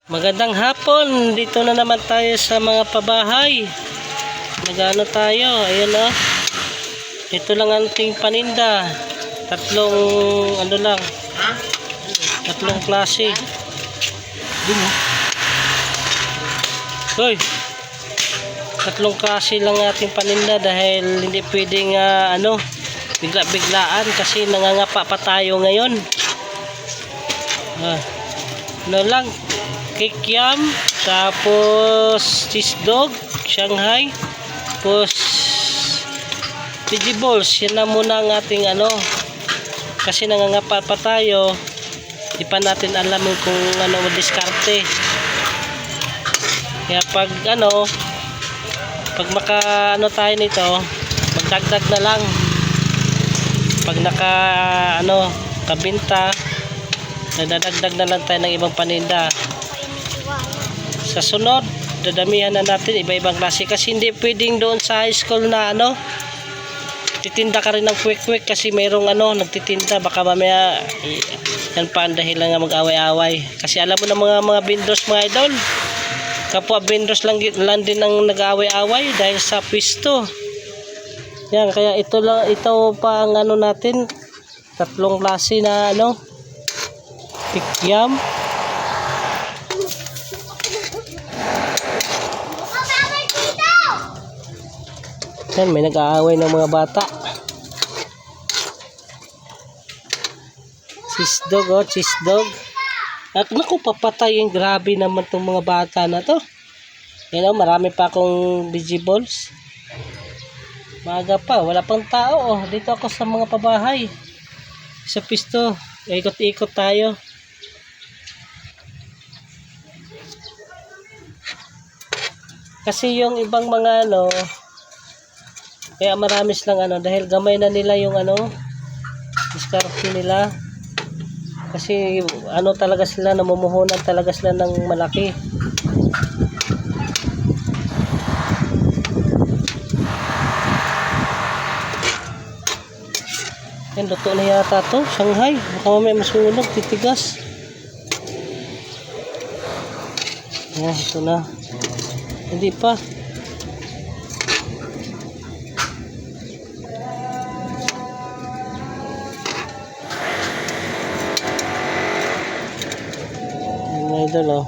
Magandang hapon, dito na naman tayo sa mga pabahay. Nagano tayo, ayun o. Ito lang ang ating paninda. Tatlong klase. Hoy. Tatlong klase lang ating paninda dahil hindi pwedeng bigla-biglaan kasi nangangapa pa tayo ngayon. Ano lang, kikiam, tapos cheese dog, Shanghai, tapos vegetables. Yan na muna ang ating kasi nangangapa pa tayo, di pa natin alam kung diskarte. Kaya pag tayo nito, magdagdag na lang. Pag kabinta, nadadagdag na lang tayo ng ibang paninda. Sa sunod, dadamihan na natin iba-ibang klase kasi hindi pwedeng doon sa high school na titinda ka rin ng quick kasi mayroong nagtitinda, baka mamaya yan pa ang dahilan nga mag-away-away. Kasi alam mo na mga vendors, mga idol, kapwa vendors lang din ang nag-away-away dahil sa pwesto. Yan, kaya ito pa ang natin, tatlong klase na kikiam. Yan, may nag-aaway ng mga bata. Cheese dog. At naku, papatayin. Grabe naman itong mga bata na to. Yan marami pa akong vegetables. Maaga pa, wala pang tao. Dito ako sa mga pabahay. Sa pisto, ikot-ikot tayo. Kasi yung ibang mga kaya marami silang dahil gamay na nila yung diskarte nila. Kasi talaga sila, namumuhunan talaga sila ng malaki. Yan, luto na yata to, Shanghai. Baka mamaya masunog, titigas. Yan, ito na. Hindi pa. Yan, idol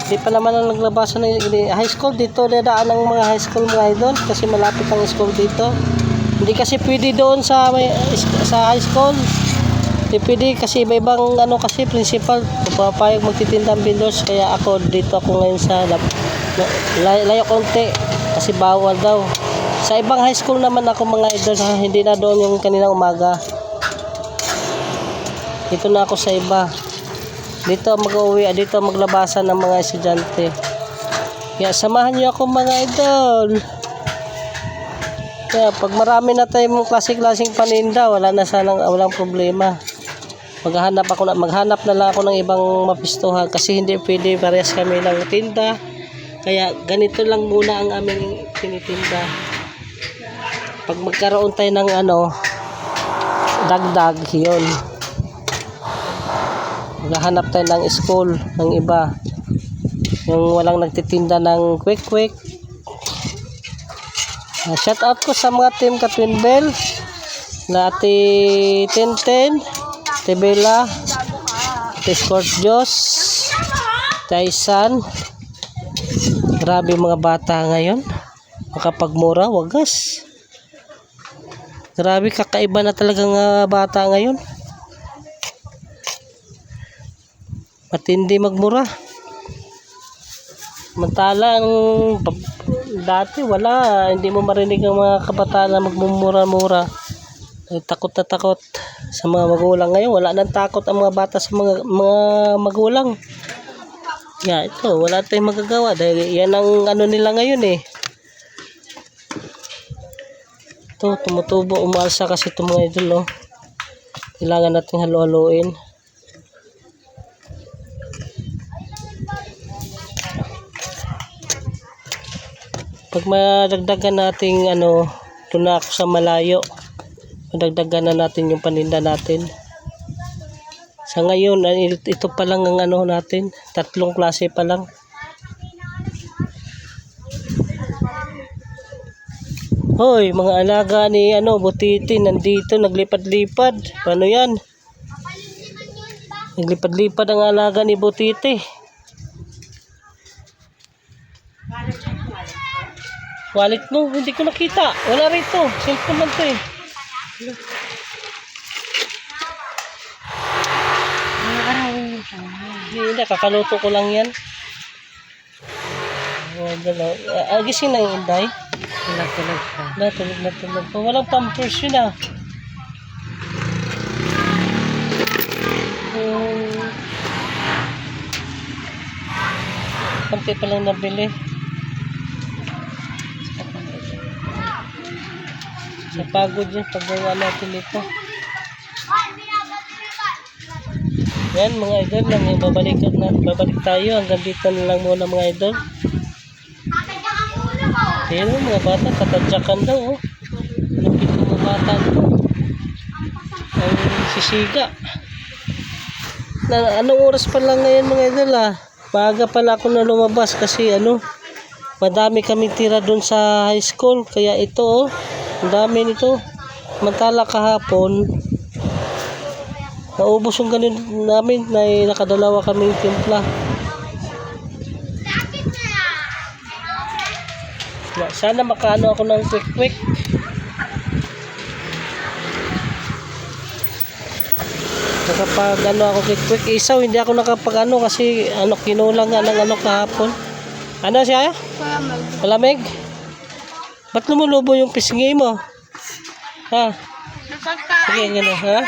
Hindi pa naman ang naglabasan ng high school dito. Dadaan ng mga high school, mga idol, kasi malapit ang school dito. Hindi kasi pwede doon sa high school. Hindi pwede kasi iba-ibang kasi principal papayag magtitindang vendors. Kaya dito ako ngayon sa layo konti kasi bawal daw. Sa ibang high school naman ako, mga idol, hindi na doon yung kaninang umaga. Dito na ako sa iba. Dito mag-uwi, dito maglabasan ng mga estudyante. Kaya samahan niyo ako, mga idol. Kaya pag marami na tayong klase-klaseng paninda, walang problema. Maghanap na lang ako ng ibang mapistuhan kasi hindi pwede parehas kami ng tinda. Kaya ganito lang muna ang aming tinitinda. Pag magkaroon tayo ng dagdag, yun. Maghanap tayo ng school ng iba. Yung walang nagtitinda ng quick. Shout out ko sa mga team Katwin Bell, na Ate Tenten, Ate Bella, Ate Sport Diyos, Tyson. Grabe mga bata ngayon, makapagmura, wagas. Grabe, kakaiba na talagang bata ngayon. Matindi magmura. Mantalang dati hindi mo marinig ang mga kabataan na magmumura-mura. Takot na takot sa mga magulang. Ngayon wala nang takot ang mga bata sa mga magulang. Ito wala tayong magagawa dahil yan ang nila ngayon Ito tumutubo, umalsa kasi itong mga idol Kailangan nating halo-haloin. Pag madagdagan nating Doon na ako sa malayo. Madagdagan na natin yung paninda natin. Sa ngayon, ito pa lang ang ano natin. 3 klase pa lang. Hoy, mga alaga ni Butiti nandito naglipad-lipad. Paano yan? Naglipad-lipad ang alaga ni Butiti. Wallet mo, hindi ko nakita. Wala rito. Cellphone lang to eh. Hindi, kakaluto ko lang yan. Gising na yung Inday. Tulog pa. Natulog pa. Walang pampers yun ah. Kampi pa lang nabili. Napagod yun paggawa natin ito. Yan mga idol lang. Babalik tayo. Hanggang dito na lang muna mga idol. Pero mga bata, katadyakan daw. Oh. Lupit ng mga bata ito. Ay sisiga. Anong oras pa lang ngayon mga idol ah? Maaga pala ako na lumabas kasi madami kaming tira doon sa high school. Kaya ito oh, ang dami nito. Mantala kahapon, naubos yung ganun namin na nakadalawa kaming timpla. Sana makaano ako ng quick. Nakapag ako quick isaw, hindi ako nakapag kasi kinulang nga ng kahapon. Ano siya? Malamig. Ba't lumulubo yung pisngi mo? Ha? Sige, gano'n, ha?